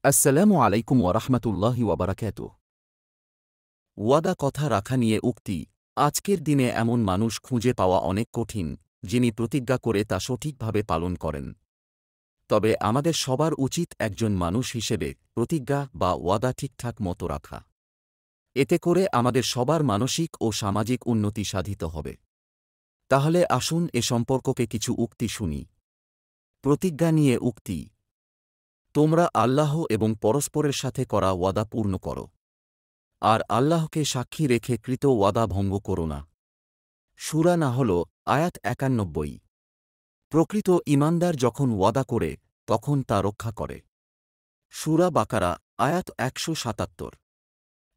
আসসালামু আলাইকুম ওয়ারাহমাতুল্লাহি ওয়াবারাকাতুহ। ওয়াদা কথা রাখা নিয়ে উক্তি। আজকের দিনে এমন মানুষ খুঁজে পাওয়া অনেক কঠিন, যিনি প্রতিজ্ঞা করে তা সঠিকভাবে পালন করেন। তবে আমাদের সবার উচিত একজন মানুষ হিসেবে প্রতিজ্ঞা বা ওয়াদা ঠিকঠাক মতো রাখা। এতে করে আমাদের সবার মানসিক ও সামাজিক উন্নতি সাধিত হবে। তাহলে আসুন এ সম্পর্কে কিছু উক্তি শুনি। প্রতিজ্ঞা নিয়ে উক্তি। তোমরা আল্লাহ এবং পরস্পরের সাথে করা ওয়াদা পূর্ণ করো, আর আল্লাহকে সাক্ষী রেখে কৃত ওয়াদা ভঙ্গ করো না। সূরা নাহল আয়াত ৯১। প্রকৃত ঈমানদার যখন ওয়াদা করে তখন তা রক্ষা করে। সূরা বাকারা আয়াত ১৭৭।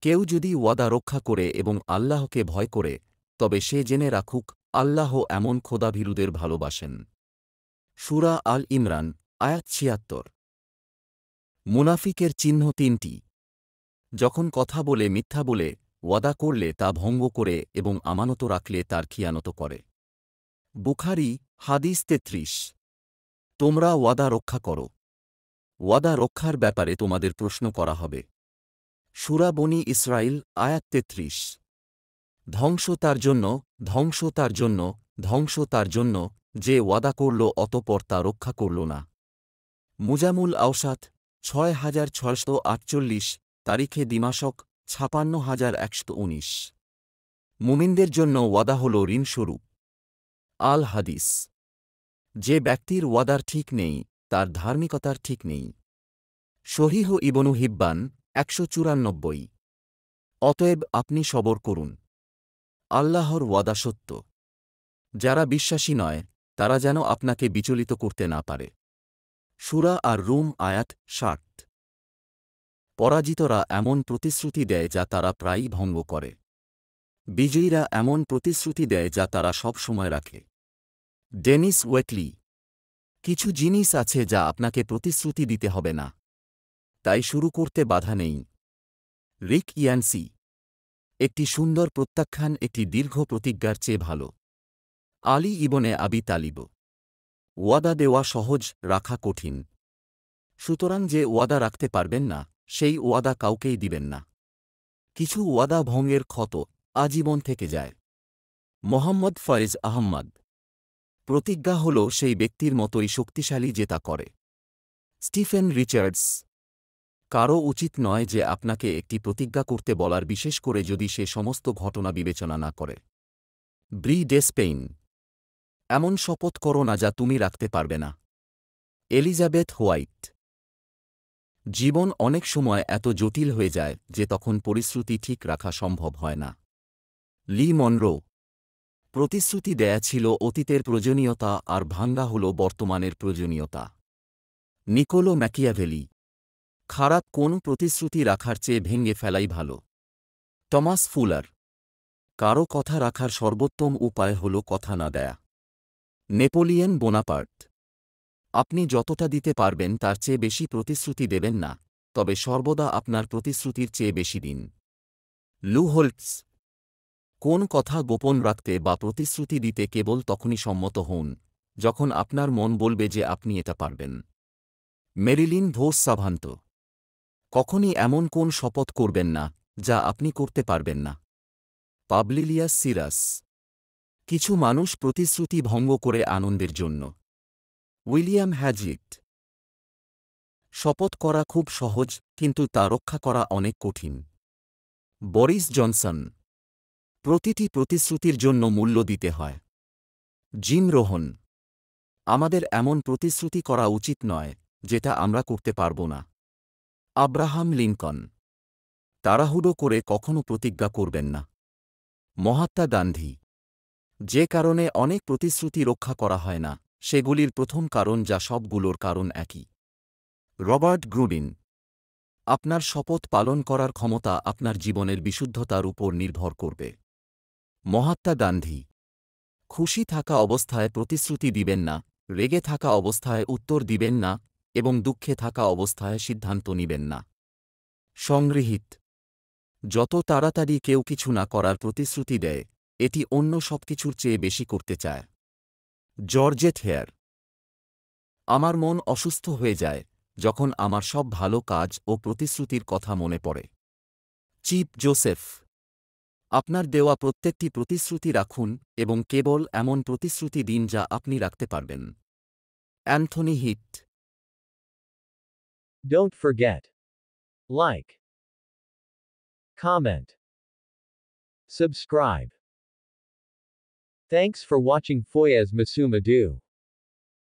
কেউ যদি ওয়াদা রক্ষা করে এবং আল্লাহকে ভয় করে, তবে সে জেনে রাখুক আল্লাহ এমন খোদাভীরুদের ভালোবাসেন। সূরা আল ইমরান আয়াত ৭৬। মুনাফিকের চিহ্ন ৩টি। যখন কথা বলে মিথ্যা বলে, ওয়াদা করলে তা ভঙ্গ করে এবং আমানত রাখলে তার খিয়ানত করে। বুখারী হাদিস ৩৩। তোমরা ওয়াদা রক্ষা করো। ওয়াদা রক্ষার ব্যাপারে তোমাদের প্রশ্ন করা হবে। সূরা বনী ইসরাঈল আয়াত ৩৩। ধ্বংস তার জন্য, ধ্বংস তার জন্য, ধ্বংস তার জন্য, যে ওয়াদা করল অতঃপর তা রক্ষা করল না। মুজামুল আওসাত ৬৬৪৮, তারিখে দিমাশক ৫৬১১৯। মুমিনদের জন্য ওয়াদা হল ঋণস্বরূপ। আল হাদিস। যে ব্যক্তির ওয়াদার ঠিক নেই, তার ধার্মিকতার ঠিক নেই। সহিহ ইবনু হিব্বান ১৯৪। অতএব আপনি সবর করুন। আল্লাহর ওয়াদা সত্য। যারা বিশ্বাসী নয়, তারা যেন আপনাকে বিচলিত করতে না পারে। সূরা আর রুম আয়াত ৬০। পরাজিতরা এমন প্রতিশ্রুতি দেয় যা তারা প্রায়ই ভঙ্গ করে। বিজয়ীরা এমন প্রতিশ্রুতি দেয় যা তারা সব সময় রাখে। ডেনিস ওয়েটলি। কিছু জিনিস আছে যা আপনাকে প্রতিশ্রুতি দিতে হবে না, তাই শুরু করতে বাধা নেই। রিক ইয়ানসি। একটি সুন্দর প্রত্যাখ্যান একটি দীর্ঘ প্রতিজ্ঞার চেয়ে ভালো। আলী ইবনে আবি তালিব। ওয়াদা দেওয়া সহজ, রাখা কঠিন। সুতরাং যে ওয়াদা রাখতে পারবেন না, সেই ওয়াদা কাউকেই দিবেন না। কিছু ওয়াদা ভঙ্গের ক্ষত আজীবন থেকে যায়। মোহাম্মদ ফয়েজ আহম্মদ। প্রতিজ্ঞা হল সেই ব্যক্তির মতোই শক্তিশালী যে তা করে। Stephen Richards. কারও উচিত নয় যে আপনাকে একটি প্রতিজ্ঞা করতে বলার, বিশেষ করে যদি সে সমস্ত ঘটনা বিবেচনা না করে। ব্রি ডেসপেইন। এমন শপথ করো না যা তুমি রাখতে পারবে না। Elizabeth white. জীবন অনেক সময় এত জটিল হয়ে যায় যে তখন পরিশ্রুতি ঠিক রাখা সম্ভব হয় না। লি মনরো। প্রতিশ্রুতি দেয়া ছিল অতীতের প্রয়োজনীয়তা, আর ভাঙ্গা হল বর্তমানের প্রয়োজনীয়তা। Nicolás Machiavelli. খারাপ কোন প্রতিশ্রুতি রাখার চেয়ে ভেঙে ফেলাই ভালো। Thomas fuller. কারও কথা রাখার সর্বোত্তম উপায় হল কথা না দেয়া। Napoleon Bonaparte. আপনি যতটা দিতে পারবেন তার চেয়ে বেশি প্রতিশ্রুতি দেবেন না, তবে সর্বদা আপনার প্রতিশ্রুতির চেয়ে বেশি দিন। লু হোল্টস। কোন কথা গোপন রাখতে বা প্রতিশ্রুতি দিতে কেবল তখনই সম্মত হন যখন আপনার মন বলবে যে আপনি এটা পারবেন। মেরিলিন ভোস সাভান্ত। কখনই এমন কোন শপথ করবেন না যা আপনি করতে পারবেন না। পাবলিলিয়াস সিরাস। কিছু মানুষ প্রতিশ্রুতি ভঙ্গ করে আনন্দের জন্য। উইলিয়াম হ্যাজিট। শপথ করা খুব সহজ, কিন্তু তা রক্ষা করা অনেক কঠিন। Boris Johnson. প্রতিটি প্রতিশ্রুতির জন্য মূল্য দিতে হয়। জিম রোহন। আমাদের এমন প্রতিশ্রুতি করা উচিত নয় যেটা আমরা করতে পারব না। Abraham Lincoln. তাড়াহুড়ো করে কখনো প্রতিজ্ঞা করবেন না। মহাত্মা গান্ধী। যে কারণে অনেক প্রতিশ্রুতি রক্ষা করা হয় না, সেগুলির প্রথম কারণ যা সবগুলোর কারণ একই। রবার্ট গ্রুডিন। আপনার শপথ পালন করার ক্ষমতা আপনার জীবনের বিশুদ্ধতার উপর নির্ভর করবে। মহাত্মা গান্ধী। খুশি থাকা অবস্থায় প্রতিশ্রুতি দিবেন না, রেগে থাকা অবস্থায় উত্তর দিবেন না, এবং দুঃখে থাকা অবস্থায় সিদ্ধান্ত নিবেন না। সংগৃহীত। যত তাড়াতাড়ি কেউ কিছু না করার প্রতিশ্রুতি দেয়, এটি অন্য সবকিছুর চেয়ে বেশি করতে চায়। Georgette Heyer. আমার মন অসুস্থ হয়ে যায় যখন আমার সব ভালো কাজ ও প্রতিশ্রুতির কথা মনে পড়ে। Chip Joseph. আপনার দেওয়া প্রত্যেকটি প্রতিশ্রুতি রাখুন এবং কেবল এমন প্রতিশ্রুতি দিন যা আপনি রাখতে পারবেন। Anthony Hitt. Don't forget. Like. Comment. Subscribe. Thanks for watching Foyez Masumadu.